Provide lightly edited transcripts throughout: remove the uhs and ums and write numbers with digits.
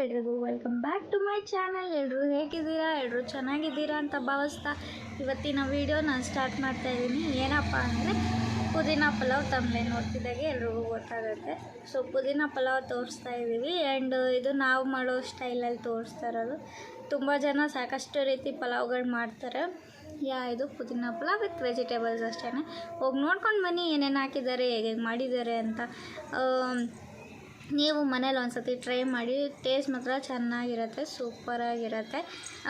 ಎಲ್ರಿಗೂ welcome back to my channel. ಎಲ್ಲರೂ ಹೇಗಿದ್ದೀರಾ? ಎಲ್ಲರೂ ಚೆನ್ನಾಗಿದ್ದೀರಾ ಅಂತ ಭಾವಿಸ್ತಾ ಇವತ್ತಿನ ವೀಡಿಯೋ ನಾನು ಸ್ಟಾರ್ಟ್ ಮಾಡ್ತಾ ಇದ್ದೀನಿ. ಏನಪ್ಪ ಅಂದರೆ ಪುದೀನ ಪಲಾವ್ ತಮ್ಮಲೆ ನೋಡ್ತಿದ್ದಾಗೆ ಎಲ್ರಿಗೂ ಗೊತ್ತಾಗುತ್ತೆ. ಸೊ ಪುದೀನ ಪಲಾವ್ ತೋರಿಸ್ತಾ ಇದ್ದೀವಿ. ಆ್ಯಂಡ್ ಇದು ನಾವು ಮಾಡೋ ಸ್ಟೈಲಲ್ಲಿ ತೋರಿಸ್ತಾ ಇರೋದು. ತುಂಬ ಜನ ಸಾಕಷ್ಟು ರೀತಿ ಪಲಾವ್ಗಳು ಮಾಡ್ತಾರೆ. ಇದು ಪುದೀನ ಪಲಾವ್ ವಿತ್ ವೆಜಿಟೇಬಲ್ಸ್ ಅಷ್ಟೇ. ಹೋಗಿ ನೋಡ್ಕೊಂಡು ಬನ್ನಿ ಏನೇನು ಹಾಕಿದ್ದಾರೆ, ಹೇಗೆ ಮಾಡಿದ್ದಾರೆ ಅಂತ. ನೀವು ಮನೇಲಿ ಒಂದು ಸತಿ ಟ್ರೈ ಮಾಡಿ, ಟೇಸ್ಟ್ ಮಾತ್ರ ಚೆನ್ನಾಗಿರುತ್ತೆ, ಸೂಪರಾಗಿರುತ್ತೆ.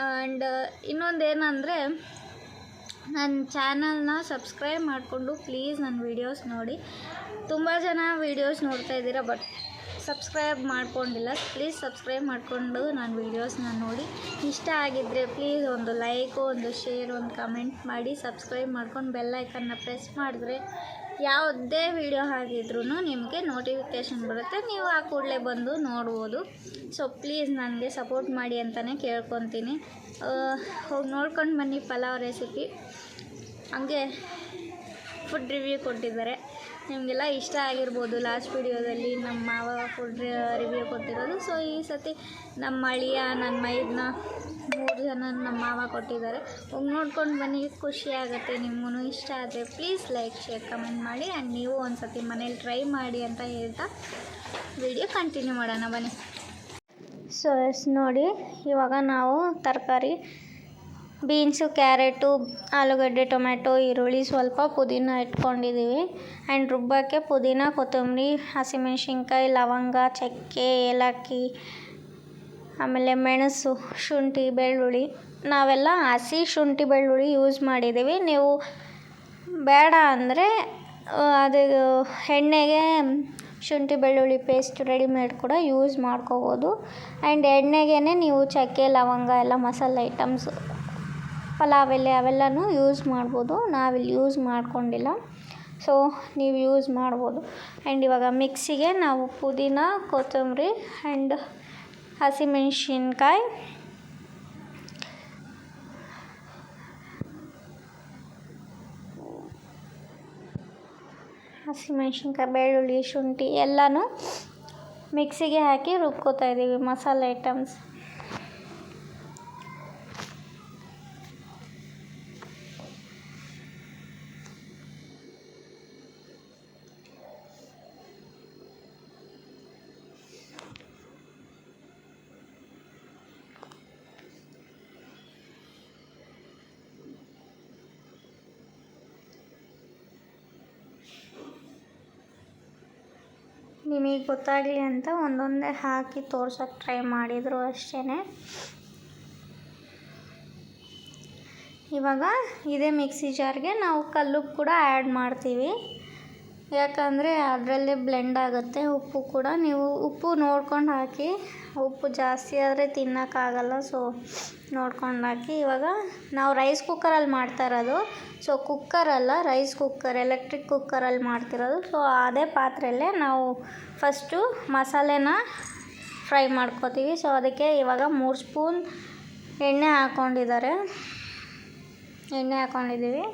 ಆ್ಯಂಡ್ ಇನ್ನೊಂದು ಏನಂದರೆ ನನ್ನ ಚಾನಲ್ನ ಸಬ್ಸ್ಕ್ರೈಬ್ ಮಾಡಿಕೊಂಡು ಪ್ಲೀಸ್ ನನ್ನ ವೀಡಿಯೋಸ್ ನೋಡಿ. ತುಂಬ ಜನ ವೀಡಿಯೋಸ್ ನೋಡ್ತಾ ಇದ್ದೀರಾ ಬಟ್ ಸಬ್ಸ್ಕ್ರೈಬ್ ಮಾಡ್ಕೊಂಡಿಲ್ಲ. ಪ್ಲೀಸ್ ಸಬ್ಸ್ಕ್ರೈಬ್ ಮಾಡಿಕೊಂಡು ನನ್ನ ವೀಡಿಯೋಸ್ನ ನೋಡಿ. ಇಷ್ಟ ಆಗಿದ್ದರೆ ಪ್ಲೀಸ್ ಒಂದು ಲೈಕು, ಒಂದು ಶೇರ್, ಒಂದು ಕಮೆಂಟ್ ಮಾಡಿ ಸಬ್ಸ್ಕ್ರೈಬ್ ಮಾಡ್ಕೊಂಡು ಬೆಲ್ ಐಕನ್ನ ಪ್ರೆಸ್ ಮಾಡಿದ್ರೆ ಯಾವುದೇ ವಿಡಿಯೋ ಹಾಕಿದ್ರೂ ನಿಮಗೆ ನೋಟಿಫಿಕೇಷನ್ ಬರುತ್ತೆ. ನೀವು ಆ ಕೂಡಲೇ ಬಂದು ನೋಡ್ಬೋದು. ಸೊ ಪ್ಲೀಸ್ ನನಗೆ ಸಪೋರ್ಟ್ ಮಾಡಿ ಅಂತಲೇ ಕೇಳ್ಕೊತೀನಿ. ಹೋಗಿ ನೋಡ್ಕೊಂಡು ಬನ್ನಿ ಪಲಾವ್ ರೆಸಿಪಿ. ಹಂಗೆ ಫುಡ್ ರಿವ್ಯೂ ಕೊಟ್ಟಿದ್ದಾರೆ, ನಿಮಗೆಲ್ಲ ಇಷ್ಟ ಆಗಿರ್ಬೋದು. ಲಾಸ್ಟ್ ವಿಡಿಯೋದಲ್ಲಿ ನಮ್ಮ ಮಾವ ಫುಡ್ ರಿವ್ಯೂ ಕೊಟ್ಟಿರೋದು. ಸೊ ಈ ಸತಿ ನಮ್ಮ ಅಳಿಯ, ನನ್ನ ಮೈದನ 3 ಜನ ನಮ್ಮ ಮಾವ ಕೊಟ್ಟಿದ್ದಾರೆ. ಹೋಗಿ ನೋಡ್ಕೊಂಡು ಬನ್ನಿ, ಖುಷಿ ಆಗುತ್ತೆ. ನಿಮಗೂ ಇಷ್ಟ ಆದರೆ ಪ್ಲೀಸ್ ಲೈಕ್, ಶೇರ್, ಕಮೆಂಟ್ ಮಾಡಿ. ಆ್ಯಂಡ್ ನೀವು ಒಂದು ಸತಿ ಮನೇಲಿ ಟ್ರೈ ಮಾಡಿ ಅಂತ ಹೇಳ್ತಾ ವಿಡಿಯೋ ಕಂಟಿನ್ಯೂ ಮಾಡೋಣ ಬನ್ನಿ. ಸೊ ನೋಡಿ, ಇವಾಗ ನಾವು ತರಕಾರಿ ಬೀನ್ಸು, ಕ್ಯಾರೆಟು, ಆಲೂಗಡ್ಡೆ, ಟೊಮೆಟೊ, ಈರುಳ್ಳಿ, ಸ್ವಲ್ಪ ಪುದೀನ ಇಟ್ಕೊಂಡಿದ್ದೀವಿ. ಆ್ಯಂಡ್ ರುಬ್ಬಕ್ಕೆ ಪುದೀನ, ಕೊತ್ತಂಬರಿ, ಹಸಿಮೆಣ್ಸಿನ್ಕಾಯಿ, ಲವಂಗ, ಚಕ್ಕೆ, ಏಲಕ್ಕಿ, ಆಮೇಲೆ ಮೆಣಸು, ಶುಂಠಿ, ಬೆಳ್ಳುಳ್ಳಿ. ನಾವೆಲ್ಲ ಹಸಿ ಶುಂಠಿ ಬೆಳ್ಳುಳ್ಳಿ ಯೂಸ್ ಮಾಡಿದ್ದೀವಿ. ನೀವು ಬೇಡ ಅಂದರೆ ಅದು ಎಣ್ಣೆಗೆ ಶುಂಠಿ ಬೆಳ್ಳುಳ್ಳಿ ಪೇಸ್ಟ್ ರೆಡಿಮೇಡ್ ಕೂಡ ಯೂಸ್ ಮಾಡ್ಕೋಬೋದು. ಆ್ಯಂಡ್ ಎಣ್ಣೆಗೆ ನೀವು ಚಕ್ಕೆ, ಲವಂಗ ಎಲ್ಲ ಮಸಾಲೆ ಐಟಮ್ಸ್, ಪಲಾವ್ ಎಲೆ ಅವೆಲ್ಲನೂ ಯೂಸ್ ಮಾಡ್ಬೋದು. ನಾವಿಲ್ಲಿ ಯೂಸ್ ಮಾಡ್ಕೊಂಡಿಲ್ಲ, ಸೊ ನೀವು ಯೂಸ್ ಮಾಡ್ಬೋದು. ಆ್ಯಂಡ್ ಇವಾಗ ಮಿಕ್ಸಿಗೆ ನಾವು ಪುದೀನ, ಕೊತ್ತಂಬರಿ ಆ್ಯಂಡ್ ಹಸಿಮೆಣ್ಸಿನ್ಕಾಯಿ, ಬೆಳ್ಳುಳ್ಳಿ, ಶುಂಠಿ ಎಲ್ಲನೂ ಮಿಕ್ಸಿಗೆ ಹಾಕಿ ರುಬ್ಕೋತಾ ಇದ್ದೀವಿ ಮಸಾಲೆ ಐಟಮ್ಸ್. ನಿಮಗೆ ಗೊತ್ತಾಗಲಿ ಅಂತ ಒಂದೊಂದೇ ಹಾಕಿ ತೋರ್ಸೋಕ್ಕೆ ಟ್ರೈ ಮಾಡಿದರು ಅಷ್ಟೇ. ಇವಾಗ ಇದೇ ಮಿಕ್ಸಿ ಜಾರ್ಗೆ ನಾವು ಕಲ್ಲುಪ್ಪು ಕೂಡ ಆ್ಯಡ್ ಮಾಡ್ತೀವಿ, ಯಾಕಂದರೆ ಅದರಲ್ಲೇ ಬ್ಲೆಂಡ್ ಆಗುತ್ತೆ. ಉಪ್ಪು ಕೂಡ ನೀವು ಉಪ್ಪು ನೋಡ್ಕೊಂಡು ಹಾಕಿ, ಉಪ್ಪು ಜಾಸ್ತಿ ಆದರೆ ತಿನ್ನೋಕ್ಕಾಗಲ್ಲ, ಸೊ ನೋಡ್ಕೊಂಡು ಹಾಕಿ. ಇವಾಗ ನಾವು ರೈಸ್ ಕುಕ್ಕರಲ್ಲಿ ಮಾಡ್ತಾ ಇರೋದು, ಸೊ ಕುಕ್ಕರಲ್ಲ, ರೈಸ್ ಕುಕ್ಕರ್, ಎಲೆಕ್ಟ್ರಿಕ್ ಕುಕ್ಕರಲ್ಲಿ ಮಾಡ್ತಿರೋದು. ಸೊ ಅದೇ ಪಾತ್ರೆಯಲ್ಲೇ ನಾವು ಫಸ್ಟು ಮಸಾಲೆನ ಫ್ರೈ ಮಾಡ್ಕೋತೀವಿ. ಸೊ ಅದಕ್ಕೆ ಇವಾಗ 3 ಸ್ಪೂನ್ ಎಣ್ಣೆ ಹಾಕ್ಕೊಂಡಿದ್ದೀವಿ.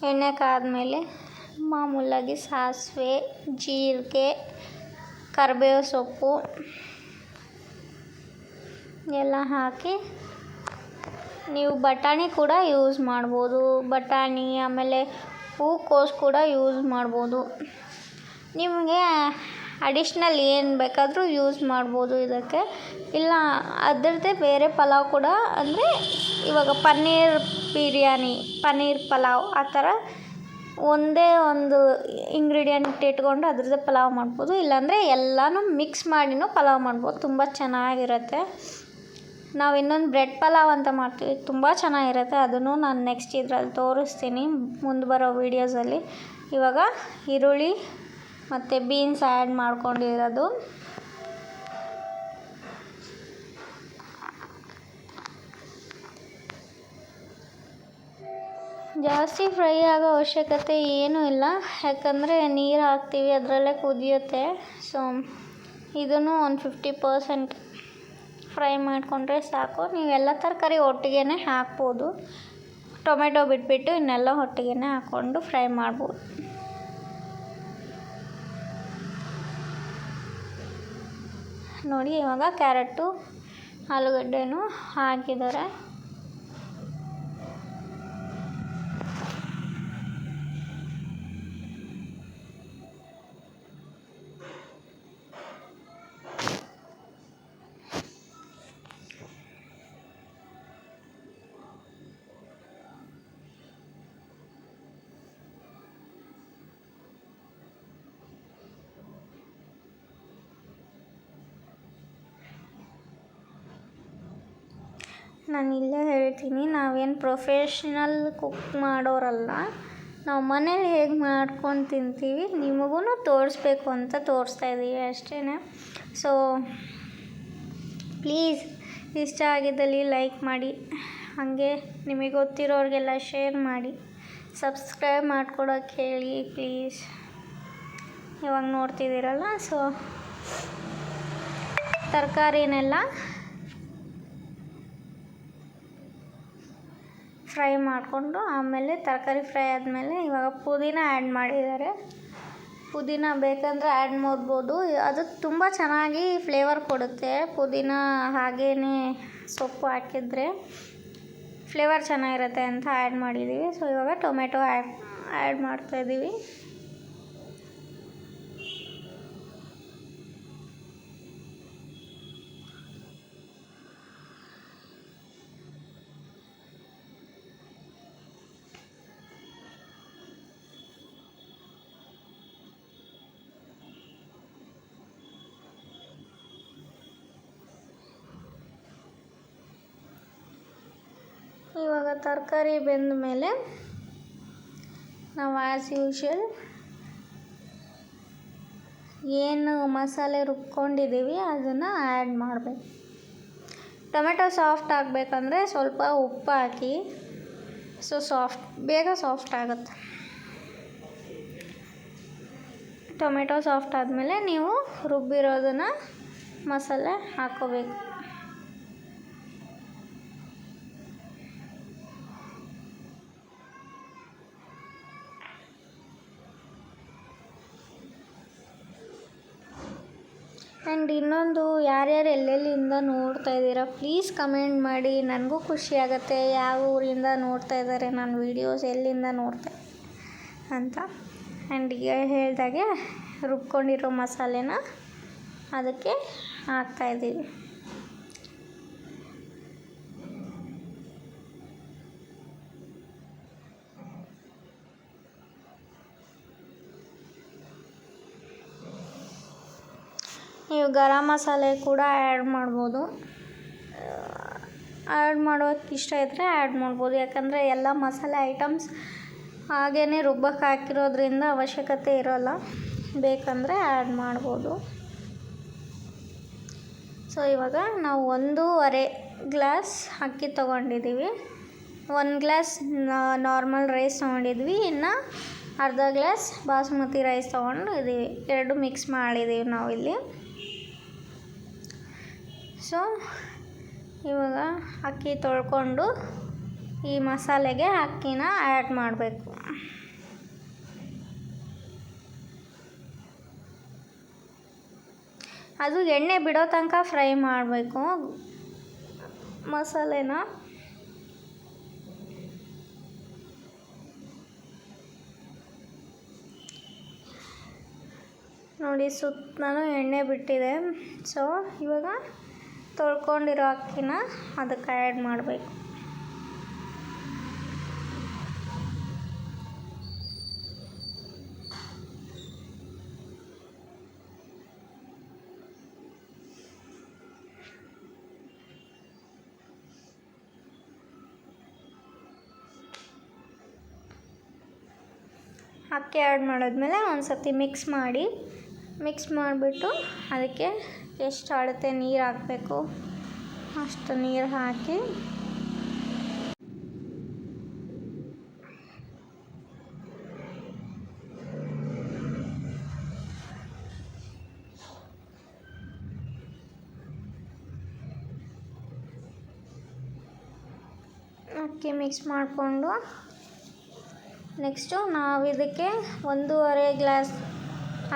ಎಣ್ಣೆ ಕಾದ್ಮೇಲೆ ಮಾಮೂಲಾಗಿ ಸಾಸಿವೆ, ಜೀರಿಗೆ, ಕರಿಬೇವು ಸೊಪ್ಪು ಎಲ್ಲ ಹಾಕಿ, ನೀವು ಬಟಾಣಿ ಕೂಡ ಯೂಸ್ ಮಾಡ್ಬೋದು. ಬಟಾಣಿ ಆಮೇಲೆ ಹೂಕೋಸು ಕೂಡ ಯೂಸ್ ಮಾಡ್ಬೋದು. ನಿಮಗೆ ಅಡಿಷ್ನಲ್ ಏನು ಬೇಕಾದರೂ ಯೂಸ್ ಮಾಡ್ಬೋದು ಇದಕ್ಕೆ. ಇಲ್ಲ ಅದರದ್ದೇ ಬೇರೆ ಪಲಾವ್ ಕೂಡ, ಅಂದರೆ ಇವಾಗ ಪನ್ನೀರ್ ಬಿರಿಯಾನಿ, ಪನ್ನೀರ್ ಪಲಾವ್ ಆ ಥರ ಒಂದೇ ಒಂದು ಇಂಗ್ರೀಡಿಯೆಂಟ್ ಇಟ್ಕೊಂಡು ಅದ್ರದ್ದೇ ಪಲಾವ್ ಮಾಡ್ಬೋದು. ಇಲ್ಲಾಂದರೆ ಎಲ್ಲನೂ ಮಿಕ್ಸ್ ಮಾಡಿನೂ ಪಲಾವ್ ಮಾಡ್ಬೋದು, ತುಂಬ ಚೆನ್ನಾಗಿರುತ್ತೆ. ನಾವು ಇನ್ನೊಂದು ಬ್ರೆಡ್ ಪಲಾವ್ ಅಂತ ಮಾಡ್ತೀವಿ, ತುಂಬ ಚೆನ್ನಾಗಿರುತ್ತೆ. ಅದನ್ನು ನಾನು ನೆಕ್ಸ್ಟ್ ಇದರಲ್ಲಿ ತೋರಿಸ್ತೀನಿ ಮುಂದೆ ಬರೋ ವೀಡಿಯೋಸಲ್ಲಿ. ಇವಾಗ ಈರುಳ್ಳಿ ಮತ್ತು ಬೀನ್ಸ್ ಆ್ಯಡ್ ಮಾಡ್ಕೊಂಡಿರೋದು. ಜಾಸ್ತಿ ಫ್ರೈ ಆಗೋ ಅವಶ್ಯಕತೆ ಏನೂ ಇಲ್ಲ, ಯಾಕಂದರೆ ನೀರು ಹಾಕ್ತೀವಿ, ಅದರಲ್ಲೇ ಕುದಿಯುತ್ತೆ. ಸೊ ಇದನ್ನು ಒಂದು 50% ಫ್ರೈ ಮಾಡಿಕೊಂಡ್ರೆ ಸಾಕು. ನೀವೆಲ್ಲ ತರಕಾರಿ ಒಟ್ಟಿಗೆ ಹಾಕ್ಬೋದು. ಟೊಮೆಟೊ ಬಿಟ್ಬಿಟ್ಟು ಇನ್ನೆಲ್ಲ ಒಟ್ಟಿಗೆ ಹಾಕ್ಕೊಂಡು ಫ್ರೈ ಮಾಡ್ಬೋದು. ನೋಡಿ ಇವಾಗ ಕ್ಯಾರೆಟು ಆಲೂಗಡ್ಡೆನೂ ಹಾಕಿದ್ದಾರೆ. ನಾನು ಇಲ್ಲೇ ಹೇಳ್ತೀನಿ, ನಾವೇನು ಪ್ರೊಫೆಷ್ನಲ್ ಕುಕ್ ಮಾಡೋರಲ್ಲ, ನಾವು ಮನೇಲಿ ಹೇಗೆ ಮಾಡ್ಕೊಂಡು ತಿಂತೀವಿ ನಿಮಗೂ ತೋರಿಸ್ಬೇಕು ಅಂತ ತೋರಿಸ್ತಾ ಇದ್ದೀವಿ ಅಷ್ಟೇ. ಸೊ ಪ್ಲೀಸ್ ಇಷ್ಟ ಆಗಿದ್ದಲ್ಲಿ ಲೈಕ್ ಮಾಡಿ, ಹಾಗೆ ನಿಮಗೆ ಗೊತ್ತಿರೋರಿಗೆಲ್ಲ ಶೇರ್ ಮಾಡಿ, ಸಬ್ಸ್ಕ್ರೈಬ್ ಮಾಡ್ಕೊಡೋಕ್ಕೆ ಹೇಳಿ ಪ್ಲೀಸ್. ಇವಾಗ ನೋಡ್ತಿದ್ದೀರಲ್ಲ, ಸೊ ತರಕಾರಿನೆಲ್ಲ ಫ್ರೈ ಮಾಡಿಕೊಂಡು ಆಮೇಲೆ ತರಕಾರಿ ಫ್ರೈ ಆದಮೇಲೆ ಇವಾಗ ಪುದೀನ ಆ್ಯಡ್ ಮಾಡಿದ್ದಾರೆ. ಪುದೀನ ಬೇಕಂದರೆ ಆ್ಯಡ್ ಮಾಡ್ಬೋದು, ಅದು ತುಂಬ ಚೆನ್ನಾಗಿ ಫ್ಲೇವರ್ ಕೊಡುತ್ತೆ. ಪುದೀನ ಹಾಗೇ ಸೊಪ್ಪು ಹಾಕಿದರೆ ಫ್ಲೇವರ್ ಚೆನ್ನಾಗಿರುತ್ತೆ ಅಂತ ಆ್ಯಡ್ ಮಾಡಿದ್ದೀವಿ. ಸೊ ಇವಾಗ ಟೊಮೆಟೊ ಆ್ಯಡ್ ಮಾಡ್ತಾಯಿದ್ದೀವಿ. ಇವಾಗ ತರಕಾರಿ ಬೆಂದ ಮೇಲೆ ನಾವು ಆ್ಯಸ್ ಯೂಶ್ವಲ್ ಏನು ಮಸಾಲೆ ರುಬ್ಕೊಂಡಿದ್ದೀವಿ ಅದನ್ನು ಆ್ಯಡ್ ಮಾಡಬೇಕು. ಟೊಮೆಟೊ ಸಾಫ್ಟ್ ಆಗಬೇಕಂದ್ರೆ ಸ್ವಲ್ಪ ಉಪ್ಪು ಹಾಕಿ, ಸೊ ಬೇಗ ಸಾಫ್ಟ್ ಆಗುತ್ತೆ. ಟೊಮೆಟೊ ಸಾಫ್ಟ್ ಆದಮೇಲೆ ನೀವು ರುಬ್ಬಿರೋದನ್ನು ಮಸಾಲೆ ಹಾಕ್ಕೋಬೇಕು. ಆ್ಯಂಡ್ ಇನ್ನೊಂದು, ಯಾರ್ಯಾರು ಎಲ್ಲೆಲ್ಲಿಂದ ನೋಡ್ತಾ ಇದ್ದೀರಾ ಪ್ಲೀಸ್ ಕಮೆಂಟ್ ಮಾಡಿ, ನನಗೂ ಖುಷಿ ಆಗುತ್ತೆ ಯಾವ ಊರಿಂದ ನೋಡ್ತಾ ಇದ್ದಾರೆ ನನ್ನ ವೀಡಿಯೋಸ್, ಎಲ್ಲಿಂದ ನೋಡ್ತಾ ಅಂತ. ಆ್ಯಂಡ್ ಈಗ ಹೇಳಿದಾಗೆ ರುಬ್ಕೊಂಡಿರೋ ಮಸಾಲೆನ ಅದಕ್ಕೆ ಹಾಕ್ತಾಯಿದ್ದೀವಿ. ನೀವು ಗರಂ ಮಸಾಲೆ ಕೂಡ ಆ್ಯಡ್ ಮಾಡ್ಬೋದು. ಆ್ಯಡ್ ಮಾಡೋಕ್ಕೆ ಇಷ್ಟ ಇದ್ದರೆ ಆ್ಯಡ್ ಮಾಡ್ಬೋದು, ಯಾಕಂದರೆ ಎಲ್ಲ ಮಸಾಲೆ ಐಟಮ್ಸ್ ಹಾಗೇ ರುಬ್ಬಕ್ಕೆ ಹಾಕಿರೋದ್ರಿಂದ ಅವಶ್ಯಕತೆ ಇರೋಲ್ಲ, ಬೇಕಂದರೆ ಆ್ಯಡ್ ಮಾಡ್ಬೋದು. ಸೊ ಇವಾಗ ನಾವು 1.5 ಗ್ಲಾಸ್ ಅಕ್ಕಿ ತೊಗೊಂಡಿದ್ದೀವಿ, 1 ಗ್ಲಾಸ್ ನಾರ್ಮಲ್ ರೈಸ್ ತೊಗೊಂಡಿದ್ವಿ, ಇನ್ನು ಅರ್ಧ ಗ್ಲಾಸ್ ಬಾಸುಮತಿ ರೈಸ್ ತೊಗೊಂಡಿದ್ದೀವಿ. 2 ಮಿಕ್ಸ್ ಮಾಡಿದ್ದೀವಿ ನಾವಿಲ್ಲಿ. ಸೊ ಇವಾಗ ಅಕ್ಕಿ ತೊಳ್ಕೊಂಡು ಈ ಮಸಾಲೆಗೆ ಅಕ್ಕಿನ ಆ್ಯಡ್ ಮಾಡಬೇಕು. ಅದು ಎಣ್ಣೆ ಬಿಡೋ ತನಕ ಫ್ರೈ ಮಾಡಬೇಕು ಮಸಾಲೆನ. ನೋಡಿ ಸುತ್ತಲೂ ಎಣ್ಣೆ ಬಿಟ್ಟಿದೆ. ಸೊ ಇವಾಗ ತೊಳ್ಕೊಂಡಿರೋ ಅಕ್ಕಿನ ಅದಕ್ಕೆ ಆ್ಯಡ್ ಮಾಡಬೇಕು. ಅಕ್ಕಿ ಆ್ಯಡ್ ಮಾಡಿದ್ಮೇಲೆ ಒಂದು ಸರ್ತಿ ಮಿಕ್ಸ್ ಮಾಡಿಬಿಟ್ಟು ಅದಕ್ಕೆ ಎಷ್ಟು ಅಳತೆ ನೀರು ಹಾಕಬೇಕು ಅಷ್ಟು ನೀರು ಹಾಕಿ ಅಕ್ಕಿ ಮಿಕ್ಸ್ ಮಾಡಿಕೊಂಡು ನೆಕ್ಸ್ಟು ನಾವು ಇದಕ್ಕೆ 1.5 ಗ್ಲಾಸ್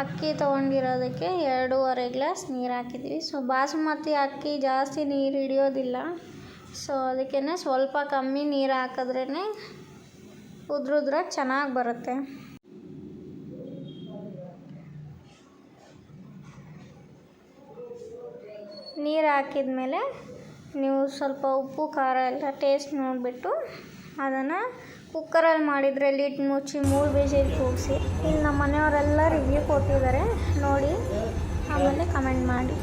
ಅಕ್ಕಿ ತೊಗೊಂಡಿರೋದಕ್ಕೆ 2.5 ಗ್ಲಾಸ್ ನೀರು ಹಾಕಿದ್ದೀವಿ. ಸೊ ಬಾಸುಮತಿ ಅಕ್ಕಿ ಜಾಸ್ತಿ ನೀರು ಹಿಡಿಯೋದಿಲ್ಲ. ಸೊ ಅದಕ್ಕೇ ಸ್ವಲ್ಪ ಕಮ್ಮಿ ನೀರು ಹಾಕಿದ್ರೇ ಉದ್ರಾಗಿ ಚೆನ್ನಾಗಿ ಬರುತ್ತೆ. ನೀರು ಹಾಕಿದ ಮೇಲೆ ನೀವು ಸ್ವಲ್ಪ ಉಪ್ಪು ಖಾರ ಎಲ್ಲ ಟೇಸ್ಟ್ ನೋಡಿಬಿಟ್ಟು ಅದನ್ನು ಕುಕ್ಕರಲ್ಲಿ ಮಾಡಿದರೆ ಲಿಡ್ ಮುಚ್ಚಿ 3 ವಿಸಿಲ್ ಕೂಗಿಸಿ. ಇಲ್ಲಿ ನಮ್ಮ ಮನೆಯವರೆಲ್ಲ ರಿವ್ಯೂ ಕೊಟ್ಟಿದ್ದಾರೆ, ನೋಡಿ ಆಮೇಲೆ ಕಮೆಂಟ್ ಮಾಡಿ.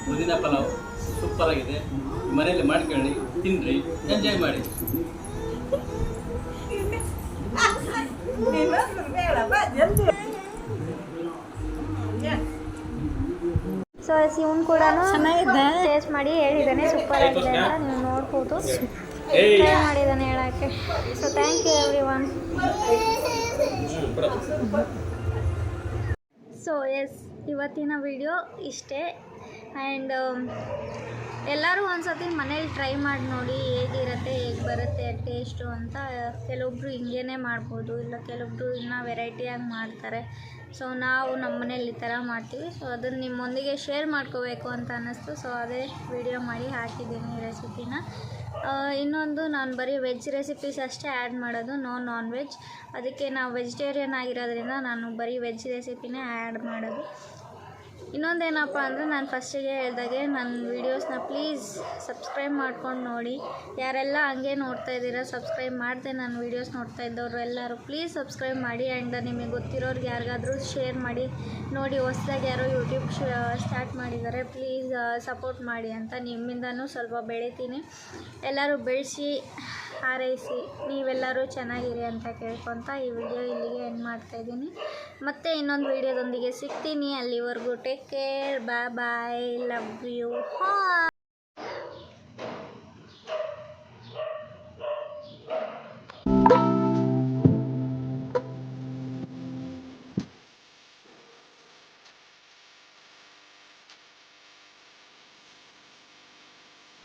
ಪುದೀನ ಪಲಾವ್ ಸೂಪರ್ ಆಗಿದೆ. ಮನೆಯಲ್ಲಿ ಮಾಡ್ಕೊಳ್ಳಿ, ತಿನ್ನಿರಿ, ಎಂಜಾಯ್ ಮಾಡಿ. ಸೊ ಇವನು ಕೂಡ ಟೇಸ್ಟ್ ಮಾಡಿ ಹೇಳಿದ್ದಾನೆ ಸೂಪರ್ ಆಗಿದೆ ಅಂತ ನೀವು ನೋಡ್ಬೋದು. ಟ್ರೈ ಮಾಡಿದ್ದಾನೆ ಹೇಳೋಕ್ಕೆ. So thank you everyone. So yes, ಇವತ್ತಿನ ವಿಡಿಯೋ ಇಷ್ಟೇ. ಆ್ಯಂಡ್ ಎಲ್ಲರೂ ಒಂದ್ಸತಿ ಮನೇಲಿ ಟ್ರೈ ಮಾಡಿ ನೋಡಿ ಹೇಗಿರುತ್ತೆ, ಹೇಗೆ ಬರುತ್ತೆ ಟೇಸ್ಟು ಅಂತ. ಕೆಲವೊಬ್ಬರು ಹಿಂಗೇ ಮಾಡ್ಬೋದು, ಇಲ್ಲ ಕೆಲವೊಬ್ಬರು ಇನ್ನೂ ವೆರೈಟಿಯಾಗಿ ಮಾಡ್ತಾರೆ. ಸೊ ನಾವು ನಮ್ಮ ಮನೇಲಿ ಈ ಥರ ಮಾಡ್ತೀವಿ. ಸೊ ಅದನ್ನು ನಿಮ್ಮೊಂದಿಗೆ ಶೇರ್ ಮಾಡ್ಕೋಬೇಕು ಅಂತ ಅನ್ನಿಸ್ತು. ಸೊ ಅದೇ ವಿಡಿಯೋ ಮಾಡಿ ಹಾಕಿದ್ದೀನಿ ಈ ರೆಸಿಪಿನ. ಇನ್ನೊಂದು, ನಾನು ಬರೀ ವೆಜ್ ರೆಸಿಪೀಸ್ ಅಷ್ಟೇ ಆ್ಯಡ್ ಮಾಡೋದು, ನಾನ್ ವೆಜ್. ಅದಕ್ಕೆ ನಾವು ವೆಜಿಟೇರಿಯನ್ ಆಗಿರೋದ್ರಿಂದ ನಾನು ಬರೀ ವೆಜ್ ರೆಸಿಪಿನೇ ಆ್ಯಡ್ ಮಾಡೋದು. ಇನ್ನೊಂದೇನಪ್ಪ ಅಂದರೆ, ನಾನು ಫಸ್ಟಿಗೆ ಹೇಳ್ದಾಗೆ ನನ್ನ ವೀಡಿಯೋಸ್ನ ಪ್ಲೀಸ್ ಸಬ್ಸ್ಕ್ರೈಬ್ ಮಾಡ್ಕೊಂಡು ನೋಡಿ. ಯಾರೆಲ್ಲ ಹಂಗೆ ನೋಡ್ತಾ ಇದ್ದೀರಾ, ಸಬ್ಸ್ಕ್ರೈಬ್ ಮಾಡಿದೆ ನನ್ನ ವೀಡಿಯೋಸ್ ನೋಡ್ತಾ ಇದ್ದವರು ಎಲ್ಲರೂ ಪ್ಲೀಸ್ ಸಬ್ಸ್ಕ್ರೈಬ್ ಮಾಡಿ. ಆ್ಯಂಡ್ ನಿಮಗೆ ಗೊತ್ತಿರೋರಿಗೆ ಯಾರಿಗಾದರೂ ಶೇರ್ ಮಾಡಿ. ನೋಡಿ ಹೊಸ್ದಾಗಿ ಯಾರೋ ಯೂಟ್ಯೂಬ್ ಸ್ಟಾರ್ಟ್ ಮಾಡಿದ್ದಾರೆ, ಪ್ಲೀಸ್ ಸಪೋರ್ಟ್ ಮಾಡಿ ಅಂತ. ನಿಮ್ಮಿಂದನೂ ಸ್ವಲ್ಪ ಬೆಳಿತೀನಿ. ಎಲ್ಲರೂ ಬೆಳೆಸಿ ಹಾರೈಸಿ, ನೀವೆಲ್ಲರೂ ಚೆನ್ನಾಗಿರಿ ಅಂತ ಕೇಳ್ಕೊತ ಈ ವಿಡಿಯೋ ಇಲ್ಲಿಗೆ ಎಂಡ್ ಮಾಡ್ತಾಯಿದ್ದೀನಿ. ಮತ್ತೆ ಇನ್ನೊಂದು ವಿಡಿಯೋದೊಂದಿಗೆ ಸಿಗ್ತೀನಿ. ಅಲ್ಲಿವರೆಗೂ take care, bye bye, love you, hi.